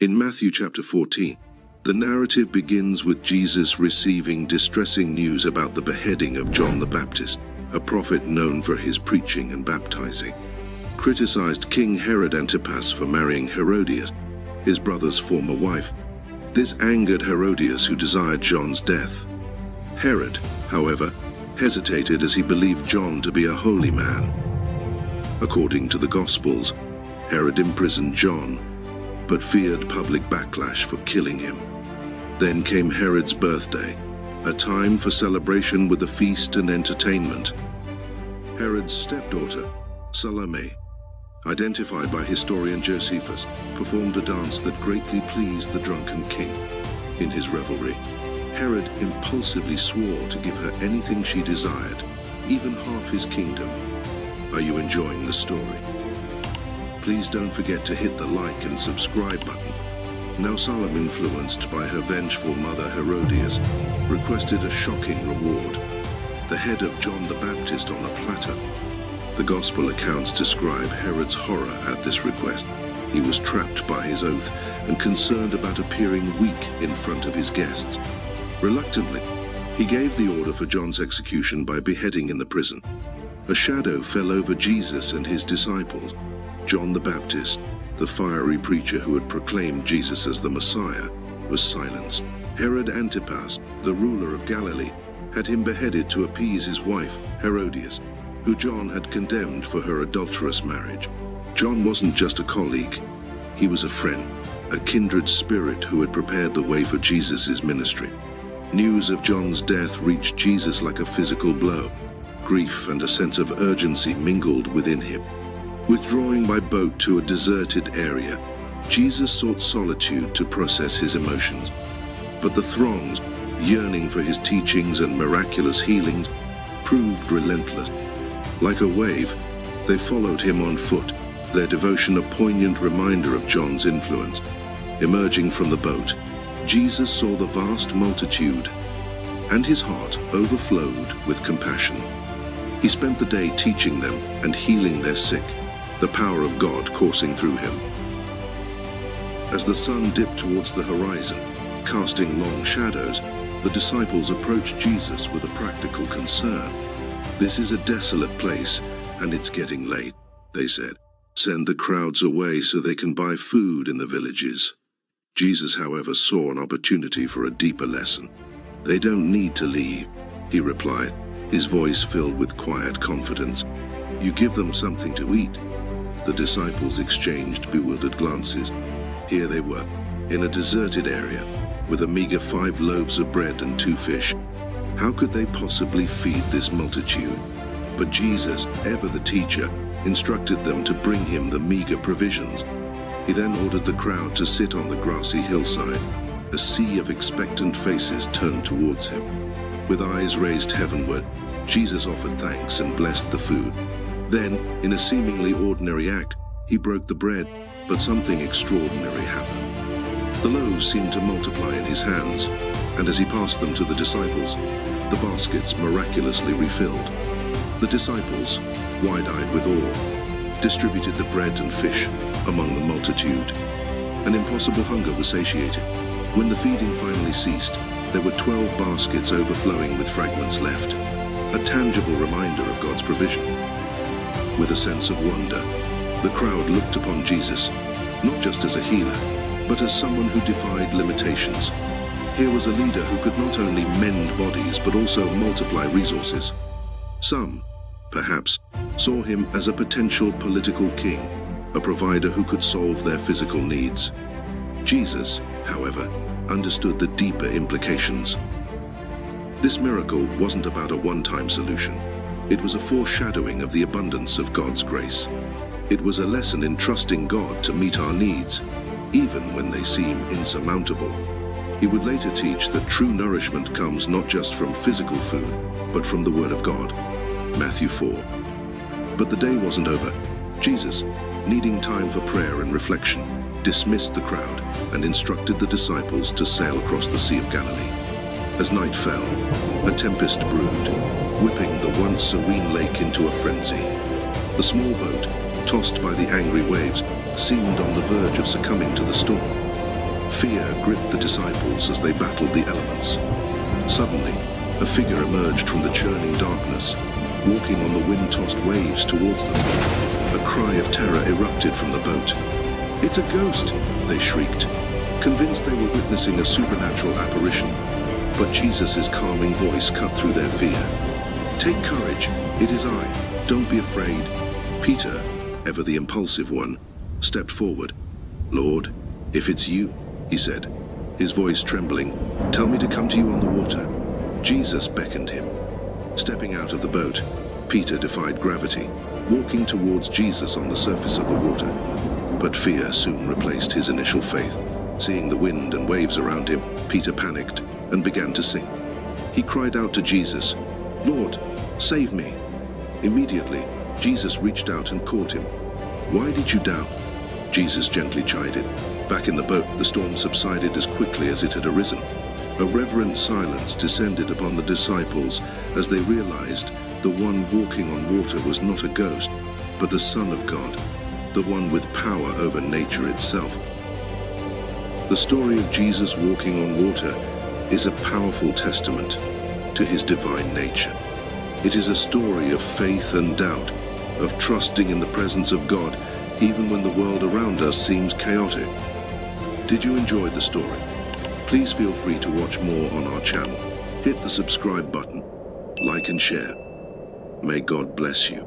In Matthew chapter 14, the narrative begins with Jesus receiving distressing news about the beheading of John the Baptist, a prophet known for his preaching and baptizing. Criticized King Herod Antipas for marrying Herodias, his brother's former wife. This angered Herodias, who desired John's death. Herod, however, hesitated as he believed John to be a holy man. According to the Gospels, Herod imprisoned John, but feared public backlash for killing him. Then came Herod's birthday, a time for celebration with a feast and entertainment. Herod's stepdaughter, Salome, identified by historian Josephus, performed a dance that greatly pleased the drunken king. In his revelry, Herod impulsively swore to give her anything she desired, even half his kingdom. Are you enjoying the story? Please don't forget to hit the like and subscribe button. Now Salome, influenced by her vengeful mother Herodias, requested a shocking reward: the head of John the Baptist on a platter. The Gospel accounts describe Herod's horror at this request. He was trapped by his oath and concerned about appearing weak in front of his guests. Reluctantly, he gave the order for John's execution by beheading in the prison. A shadow fell over Jesus and his disciples. John the Baptist, the fiery preacher who had proclaimed Jesus as the Messiah, was silenced. Herod Antipas, the ruler of Galilee, had him beheaded to appease his wife, Herodias, who John had condemned for her adulterous marriage. John wasn't just a colleague, he was a friend, a kindred spirit who had prepared the way for Jesus' ministry. News of John's death reached Jesus like a physical blow. Grief and a sense of urgency mingled within him. Withdrawing by boat to a deserted area, Jesus sought solitude to process his emotions. But the throngs, yearning for his teachings and miraculous healings, proved relentless. Like a wave, they followed him on foot, their devotion a poignant reminder of John's influence. Emerging from the boat, Jesus saw the vast multitude, and his heart overflowed with compassion. He spent the day teaching them and healing their sick, the power of God coursing through him. As the sun dipped towards the horizon, casting long shadows, the disciples approached Jesus with a practical concern. "This is a desolate place, and it's getting late," they said. "Send the crowds away so they can buy food in the villages." Jesus, however, saw an opportunity for a deeper lesson. "They don't need to leave," he replied, his voice filled with quiet confidence. "You give them something to eat." The disciples exchanged bewildered glances. Here they were, in a deserted area, with a meager 5 loaves of bread and 2 fish. How could they possibly feed this multitude? But Jesus, ever the teacher, instructed them to bring him the meager provisions. He then ordered the crowd to sit on the grassy hillside. A sea of expectant faces turned towards him. With eyes raised heavenward, Jesus offered thanks and blessed the food. Then, in a seemingly ordinary act, he broke the bread, but something extraordinary happened. The loaves seemed to multiply in his hands, and as he passed them to the disciples, the baskets miraculously refilled. The disciples, wide-eyed with awe, distributed the bread and fish among the multitude. An impossible hunger was satiated. When the feeding finally ceased, there were 12 baskets overflowing with fragments left, a tangible reminder of God's provision. With a sense of wonder, the crowd looked upon Jesus, not just as a healer, but as someone who defied limitations. Here was a leader who could not only mend bodies, but also multiply resources. Some, perhaps, saw him as a potential political king, a provider who could solve their physical needs. Jesus, however, understood the deeper implications. This miracle wasn't about a one-time solution. It was a foreshadowing of the abundance of God's grace. It was a lesson in trusting God to meet our needs, even when they seem insurmountable. He would later teach that true nourishment comes not just from physical food, but from the Word of God. Matthew 4. But the day wasn't over. Jesus, needing time for prayer and reflection, dismissed the crowd and instructed the disciples to sail across the Sea of Galilee. As night fell, a tempest brewed, whipping the once serene lake into a frenzy. The small boat, tossed by the angry waves, seemed on the verge of succumbing to the storm. Fear gripped the disciples as they battled the elements. Suddenly, a figure emerged from the churning darkness, walking on the wind-tossed waves towards them. A cry of terror erupted from the boat. "It's a ghost!" they shrieked, convinced they were witnessing a supernatural apparition. But Jesus' calming voice cut through their fear. "Take courage, it is I, don't be afraid." Peter, ever the impulsive one, stepped forward. "Lord, if it's you," he said, his voice trembling, "tell me to come to you on the water." Jesus beckoned him. Stepping out of the boat, Peter defied gravity, walking towards Jesus on the surface of the water. But fear soon replaced his initial faith. Seeing the wind and waves around him, Peter panicked and began to sink. He cried out to Jesus, "Lord, save me." Immediately, Jesus reached out and caught him. "Why did you doubt?" Jesus gently chided. Back in the boat, the storm subsided as quickly as it had arisen. A reverent silence descended upon the disciples as they realized the one walking on water was not a ghost, but the Son of God, the one with power over nature itself. The story of Jesus walking on water is a powerful testament to his divine nature. It is a story of faith and doubt, of trusting in the presence of God even when the world around us seems chaotic. Did you enjoy the story? Please feel free to watch more on our channel. Hit the subscribe button, like and share. May God bless you.